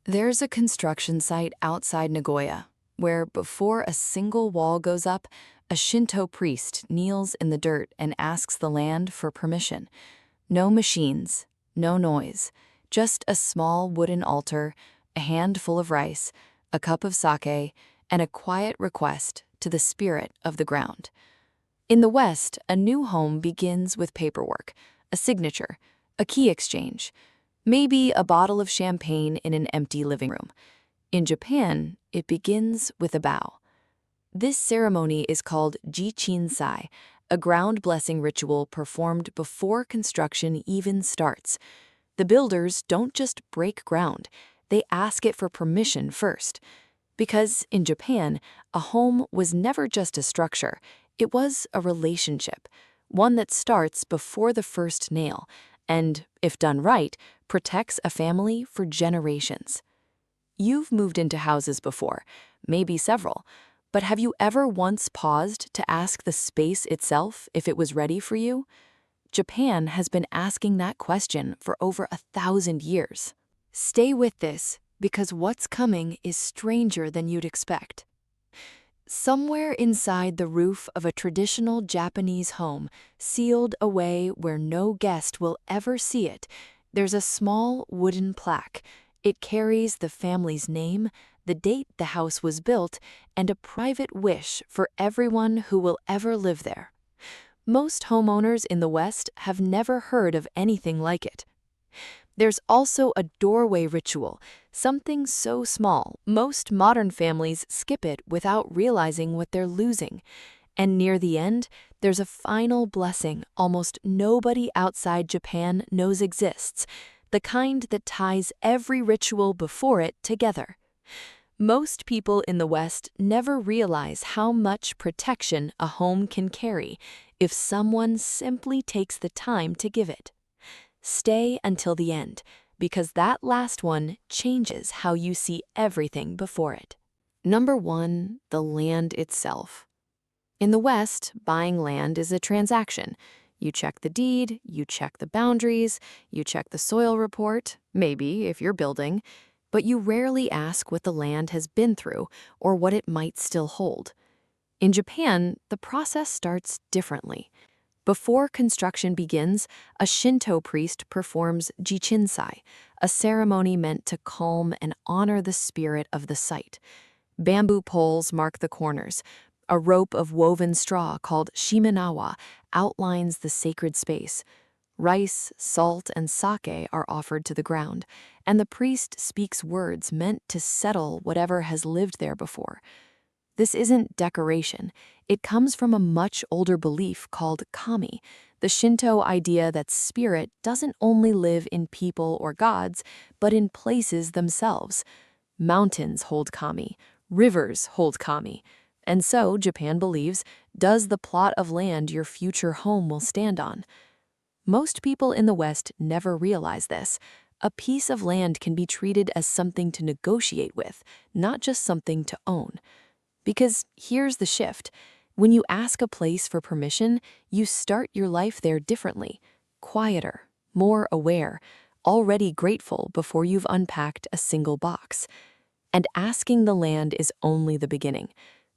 There's a construction site outside Nagoya where, before a single wall goes up, a Shinto priest kneels in the dirt and asks the land for permission. No machines, no noise, just a small wooden altar, a handful of rice, a cup of sake, and a quiet request to the spirit of the ground. In the West, a new home begins with paperwork, a signature, a key exchange, maybe a bottle of champagne in an empty living room. In Japan, it begins with a bow. This ceremony is called jichinsai, a ground blessing ritual performed before construction even starts. The builders don't just break ground, they ask it for permission first. Because in Japan, a home was never just a structure, it was a relationship, one that starts before the first nail, and, if done right, protects a family for generations. You've moved into houses before, maybe several, but have you ever once paused to ask the space itself if it was ready for you? Japan has been asking that question for over 1,000 years. Stay with this, because what's coming is stranger than you'd expect. Somewhere inside the roof of a traditional Japanese home, sealed away where no guest will ever see it, there's a small wooden plaque. It carries the family's name, the date the house was built, and a private wish for everyone who will ever live there. Most homeowners in the West have never heard of anything like it. There's also a doorway ritual, something so small, most modern families skip it without realizing what they're losing. And near the end, there's a final blessing almost nobody outside Japan knows exists, the kind that ties every ritual before it together. Most people in the West never realize how much protection a home can carry if someone simply takes the time to give it. Stay until the end, because that last one changes how you see everything before it. Number 1, the land itself. In the West, buying land is a transaction. You check the deed, you check the boundaries, you check the soil report, maybe if you're building, but you rarely ask what the land has been through or what it might still hold. In Japan, the process starts differently. Before construction begins, a Shinto priest performs jichinsai, a ceremony meant to calm and honor the spirit of the site. Bamboo poles mark the corners. A rope of woven straw called shimenawa outlines the sacred space. Rice, salt, and sake are offered to the ground, and the priest speaks words meant to settle whatever has lived there before. This isn't decoration. It comes from a much older belief called kami, the Shinto idea that spirit doesn't only live in people or gods, but in places themselves. Mountains hold kami, rivers hold kami, and so, Japan believes, does the plot of land your future home will stand on. Most people in the West never realize this. A piece of land can be treated as something to negotiate with, not just something to own. Because here's the shift. When you ask a place for permission, you start your life there differently, quieter, more aware, already grateful before you've unpacked a single box. And asking the land is only the beginning.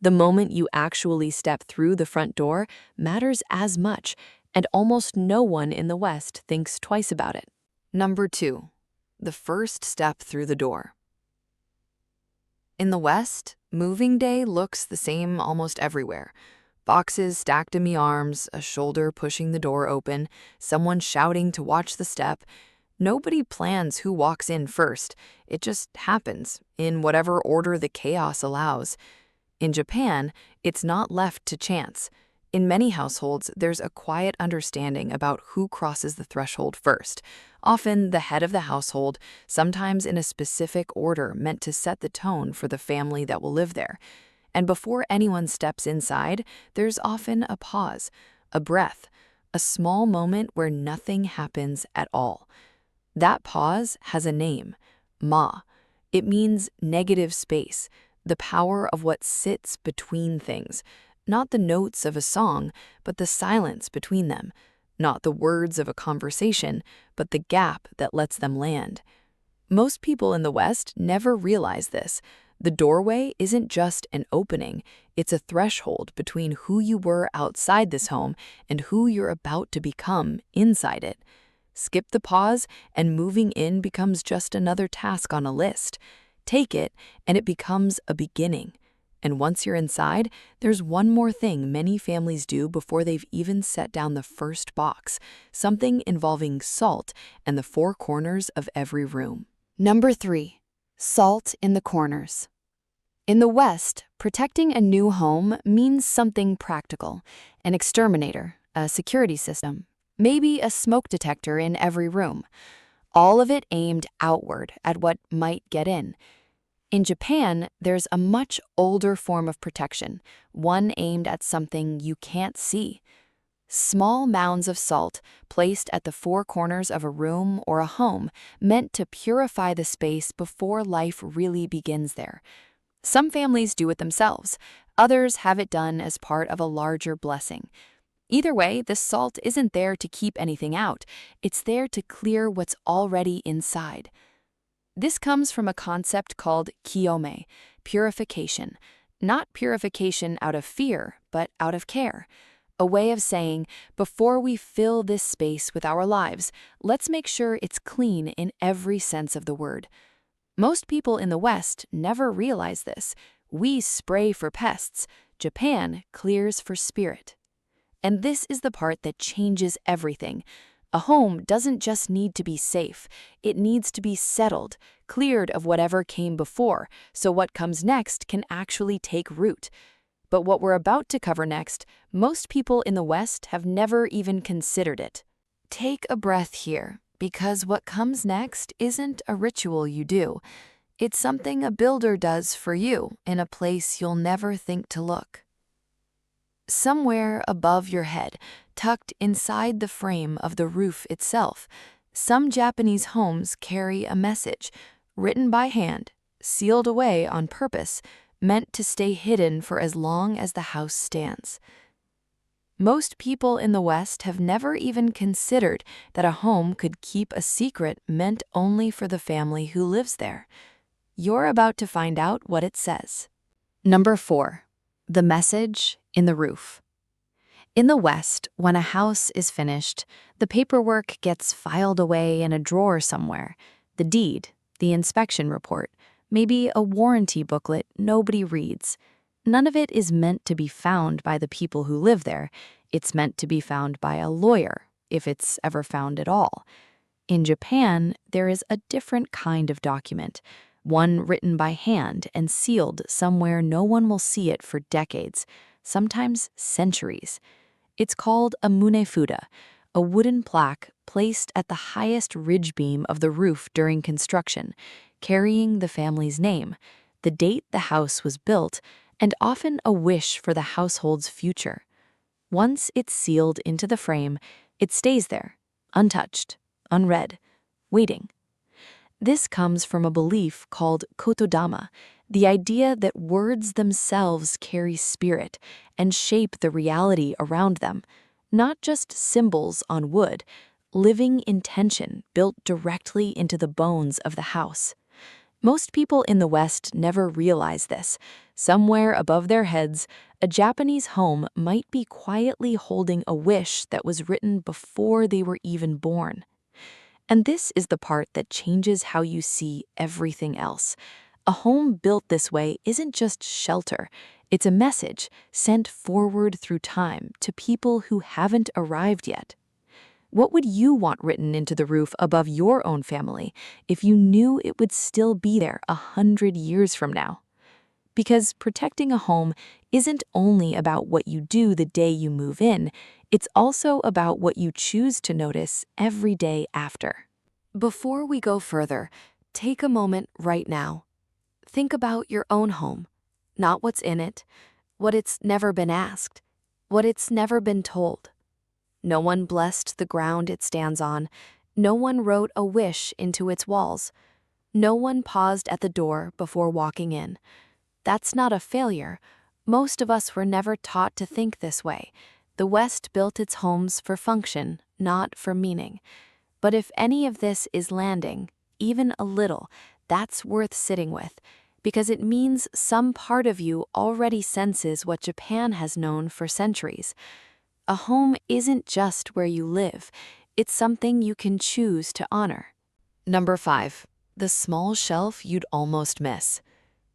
The moment you actually step through the front door matters as much, and almost no one in the West thinks twice about it. Number 2, the first step through the door. In the West, moving day looks the same almost everywhere. Boxes stacked in the arms, a shoulder pushing the door open, someone shouting to watch the step. Nobody plans who walks in first. It just happens, in whatever order the chaos allows. In Japan, it's not left to chance. In many households, there's a quiet understanding about who crosses the threshold first. Often the head of the household, sometimes in a specific order meant to set the tone for the family that will live there. And before anyone steps inside, there's often a pause, a breath, a small moment where nothing happens at all. That pause has a name, ma. It means negative space, the power of what sits between things. Not the notes of a song, but the silence between them. Not the words of a conversation, but the gap that lets them land. Most people in the West never realize this. The doorway isn't just an opening, it's a threshold between who you were outside this home and who you're about to become inside it. Skip the pause, and moving in becomes just another task on a list. Take it, and it becomes a beginning. And once you're inside, there's one more thing many families do before they've even set down the first box, something involving salt and the four corners of every room. Number 3. Salt in the corners. In the West, protecting a new home means something practical: an exterminator, a security system, maybe a smoke detector in every room. All of it aimed outward at what might get in. In Japan, there's a much older form of protection, one aimed at something you can't see. Small mounds of salt placed at the four corners of a room or a home, meant to purify the space before life really begins there. Some families do it themselves, others have it done as part of a larger blessing. Either way, the salt isn't there to keep anything out, it's there to clear what's already inside. This comes from a concept called kiyome, purification. Not purification out of fear, but out of care. A way of saying, before we fill this space with our lives, let's make sure it's clean in every sense of the word. Most people in the West never realize this. We spray for pests. Japan clears for spirit. And this is the part that changes everything. A home doesn't just need to be safe, it needs to be settled, cleared of whatever came before, so what comes next can actually take root. But what we're about to cover next, most people in the West have never even considered it. Take a breath here, because what comes next isn't a ritual you do. It's something a builder does for you in a place you'll never think to look. Somewhere above your head, tucked inside the frame of the roof itself, some Japanese homes carry a message, written by hand, sealed away on purpose, meant to stay hidden for as long as the house stands. Most people in the West have never even considered that a home could keep a secret meant only for the family who lives there. You're about to find out what it says. Number 4. The message in the roof. In the West, when a house is finished, the paperwork gets filed away in a drawer somewhere. The deed, the inspection report, maybe a warranty booklet nobody reads. None of it is meant to be found by the people who live there. It's meant to be found by a lawyer, if it's ever found at all. In Japan, there is a different kind of document, one written by hand and sealed somewhere no one will see it for decades, sometimes centuries. It's called a munefuda, a wooden plaque placed at the highest ridge beam of the roof during construction, carrying the family's name, the date the house was built, and often a wish for the household's future. Once it's sealed into the frame, it stays there, untouched, unread, waiting. This comes from a belief called kotodama, the idea that words themselves carry spirit and shape the reality around them, not just symbols on wood, living intention built directly into the bones of the house. Most people in the West never realize this. Somewhere above their heads, a Japanese home might be quietly holding a wish that was written before they were even born. And this is the part that changes how you see everything else. A home built this way isn't just shelter. It's a message sent forward through time to people who haven't arrived yet. What would you want written into the roof above your own family if you knew it would still be there 100 years from now? Because protecting a home isn't only about what you do the day you move in, it's also about what you choose to notice every day after. Before we go further, take a moment right now. Think about your own home, not what's in it, what it's never been asked, what it's never been told. No one blessed the ground it stands on. No one wrote a wish into its walls. No one paused at the door before walking in. That's not a failure. Most of us were never taught to think this way. The West built its homes for function, not for meaning. But if any of this is landing, even a little, that's worth sitting with, because it means some part of you already senses what Japan has known for centuries. A home isn't just where you live, it's something you can choose to honor. Number 5. The small shelf you'd almost miss.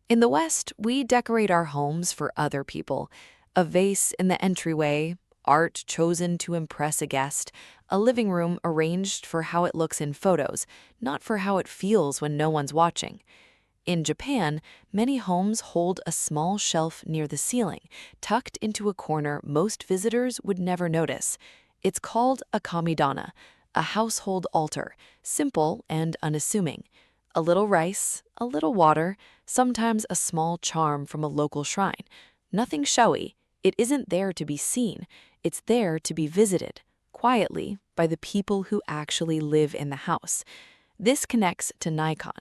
In the West, we decorate our homes for other people. A vase in the entryway, art chosen to impress a guest, a living room arranged for how it looks in photos, not for how it feels when no one's watching. In Japan, many homes hold a small shelf near the ceiling, tucked into a corner most visitors would never notice. It's called a kamidana, a household altar, simple and unassuming. A little rice, a little water, sometimes a small charm from a local shrine. Nothing showy. It isn't there to be seen. It's there to be visited, quietly, by the people who actually live in the house. This connects to Nikon,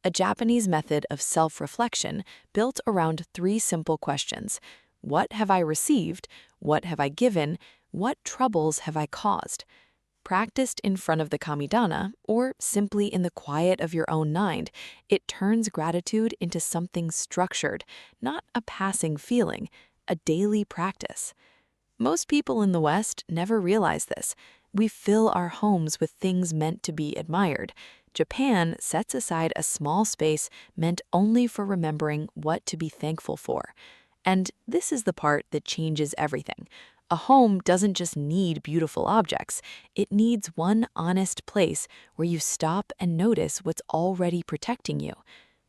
a Japanese method of self-reflection built around 3 simple questions. What have I received? What have I given? What troubles have I caused? Practiced in front of the kamidana, or simply in the quiet of your own mind, it turns gratitude into something structured, not a passing feeling, a daily practice. Most people in the West never realize this. We fill our homes with things meant to be admired. Japan sets aside a small space meant only for remembering what to be thankful for. And this is the part that changes everything. A home doesn't just need beautiful objects. It needs one honest place where you stop and notice what's already protecting you.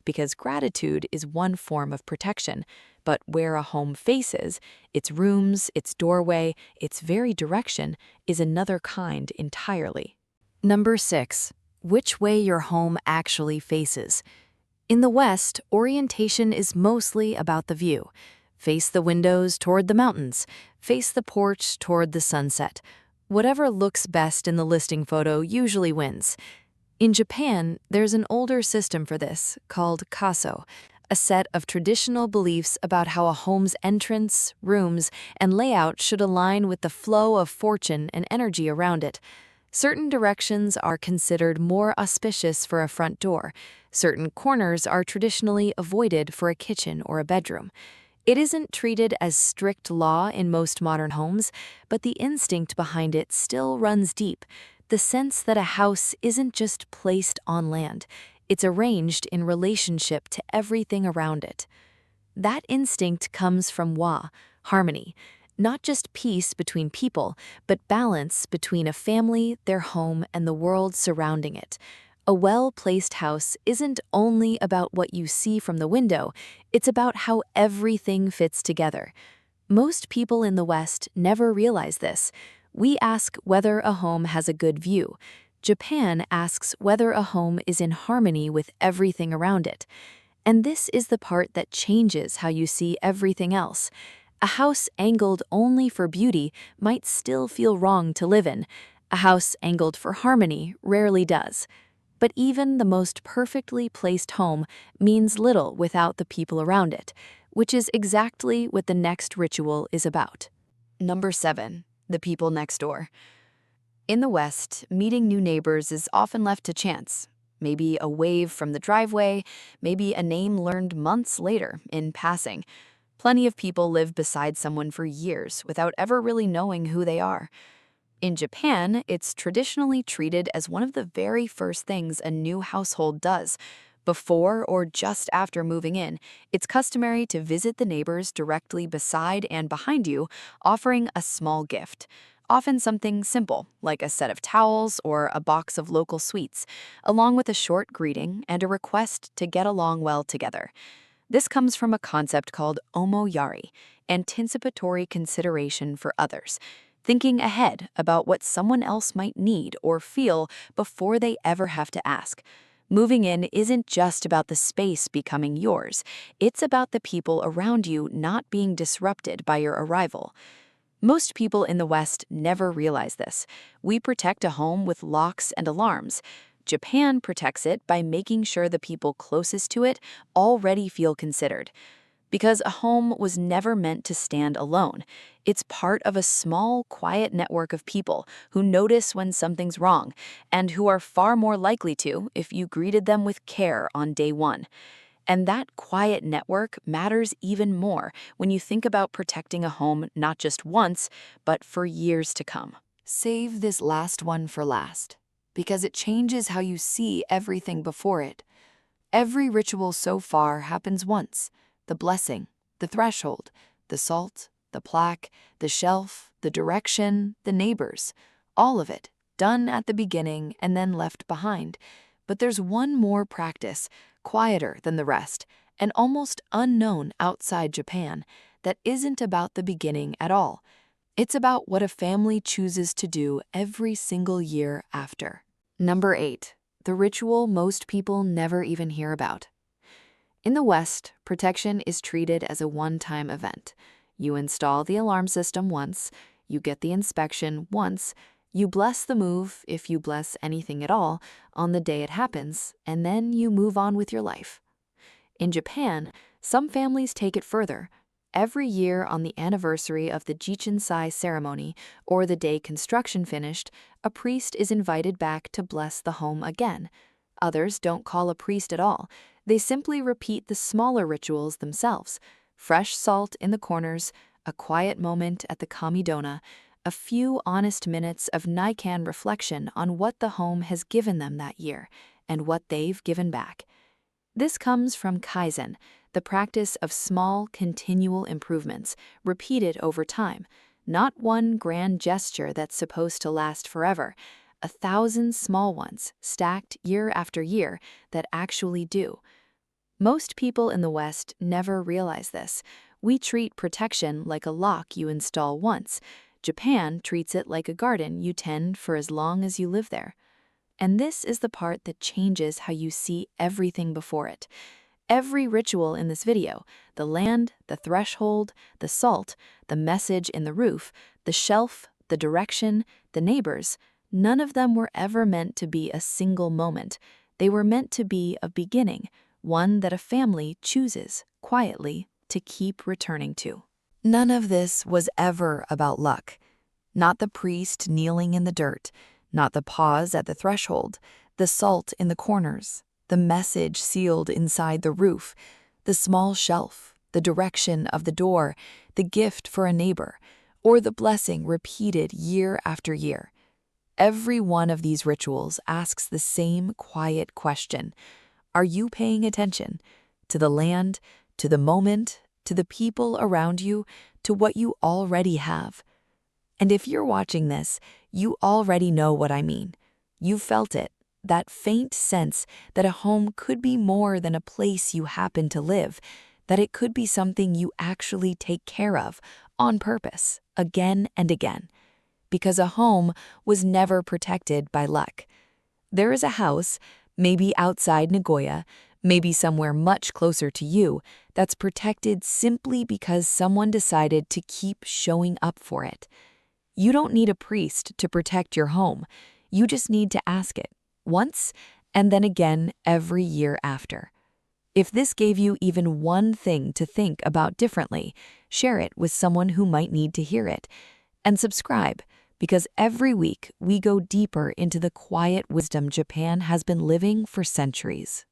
Because gratitude is one form of protection, but where a home faces, its rooms, its doorway, its very direction, is another kind entirely. Number 6. Which way your home actually faces. In the West, orientation is mostly about the view. Face the windows toward the mountains. Face the porch toward the sunset. Whatever looks best in the listing photo usually wins. In Japan, there's an older system for this, called kaso, a set of traditional beliefs about how a home's entrance, rooms, and layout should align with the flow of fortune and energy around it. Certain directions are considered more auspicious for a front door. Certain corners are traditionally avoided for a kitchen or a bedroom. It isn't treated as strict law in most modern homes, but the instinct behind it still runs deep. The sense that a house isn't just placed on land, it's arranged in relationship to everything around it. That instinct comes from harmony, not just peace between people, but balance between a family, their home, and the world surrounding it. A well-placed house isn't only about what you see from the window, it's about how everything fits together. Most people in the West never realize this. We ask whether a home has a good view. Japan asks whether a home is in harmony with everything around it. And this is the part that changes how you see everything else. A house angled only for beauty might still feel wrong to live in. A house angled for harmony rarely does. But even the most perfectly placed home means little without the people around it, which is exactly what the next ritual is about. Number 7. The people next door. In the West, meeting new neighbors is often left to chance. Maybe a wave from the driveway, maybe a name learned months later in passing. Plenty of people live beside someone for years without ever really knowing who they are. In Japan, it's traditionally treated as one of the very first things a new household does. Before or just after moving in, it's customary to visit the neighbors directly beside and behind you, offering a small gift. Often something simple, like a set of towels or a box of local sweets, along with a short greeting and a request to get along well together. This comes from a concept called omoyari, anticipatory consideration for others, thinking ahead about what someone else might need or feel before they ever have to ask. Moving in isn't just about the space becoming yours, it's about the people around you not being disrupted by your arrival. Most people in the West never realize this. We protect a home with locks and alarms. Japan protects it by making sure the people closest to it already feel considered. Because a home was never meant to stand alone. It's part of a small, quiet network of people who notice when something's wrong and who are far more likely to if you greeted them with care on day one. And that quiet network matters even more when you think about protecting a home not just once, but for years to come. Save this last one for last, because it changes how you see everything before it. Every ritual so far happens once: the blessing, the threshold, the salt, the plaque, the shelf, the direction, the neighbors, all of it done at the beginning and then left behind. But there's one more practice, quieter than the rest, and almost unknown outside Japan, that isn't about the beginning at all. It's about what a family chooses to do every single year after. Number 8. The ritual most people never even hear about. In the West, protection is treated as a one-time event. You install the alarm system once, you get the inspection once, you bless the move, if you bless anything at all, on the day it happens, and then you move on with your life. In Japan, some families take it further. Every year on the anniversary of the jichinsai ceremony, or the day construction finished, a priest is invited back to bless the home again. Others don't call a priest at all. They simply repeat the smaller rituals themselves: fresh salt in the corners, a quiet moment at the kamidona, a few honest minutes of Nikan reflection on what the home has given them that year and what they've given back. This comes from kaizen, the practice of small, continual improvements, repeated over time, not one grand gesture that's supposed to last forever, 1,000 small ones stacked year after year that actually do. Most people in the West never realize this. We treat protection like a lock you install once. Japan treats it like a garden you tend for as long as you live there. And this is the part that changes how you see everything before it. Every ritual in this video, the land, the threshold, the salt, the message in the roof, the shelf, the direction, the neighbors, none of them were ever meant to be a single moment. They were meant to be a beginning, one that a family chooses, quietly, to keep returning to. None of this was ever about luck. Not the priest kneeling in the dirt, not the pause at the threshold, the salt in the corners, the message sealed inside the roof, the small shelf, the direction of the door, the gift for a neighbor, or the blessing repeated year after year. Every one of these rituals asks the same quiet question: are you paying attention to the land, to the moment, to the people around you, to what you already have? And if you're watching this, you already know what I mean. You felt it, that faint sense that a home could be more than a place you happen to live, that it could be something you actually take care of on purpose, again and again. Because a home was never protected by luck. There is a house, maybe outside Nagoya, maybe somewhere much closer to you, that's protected simply because someone decided to keep showing up for it. You don't need a priest to protect your home. You just need to ask it, once and then again every year after. If this gave you even one thing to think about differently, share it with someone who might need to hear it. And subscribe, because every week we go deeper into the quiet wisdom Japan has been living for centuries.